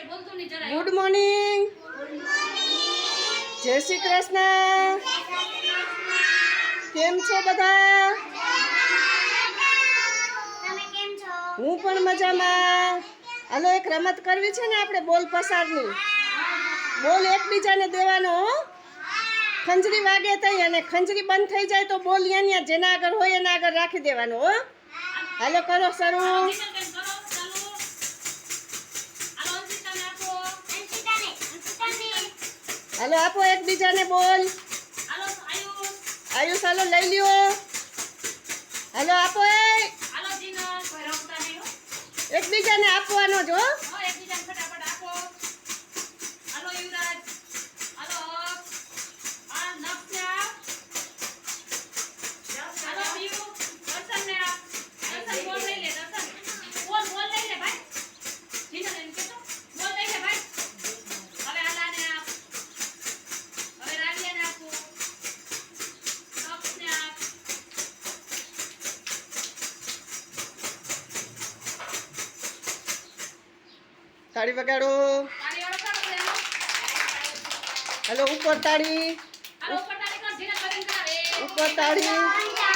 Good morning. જય શ્રી કૃષ્ણ. કેમ છો બધા? હું પણ મજામાં. હાલો એક રમત કરવી છે ને આપણે, બોલ પસારની. બોલ એકબીજાને દેવાનો હો. ખંજરી વાગે તઈ અને ખંજરી બંધ થઈ જાય તો બોલ અહીંયા જેના આગળ હોય એના આગળ રાખી દેવાનો હો. હાલો કરો શરૂ. હાલો આપો એકબીજાને બોલ. આયુષ હાલો લઈ લ્યો. હાલો આપો એકબીજાને આપવાનો જો. તાળી વગાડો. હેલો ઉપર તાળી. ઉપર તાળી.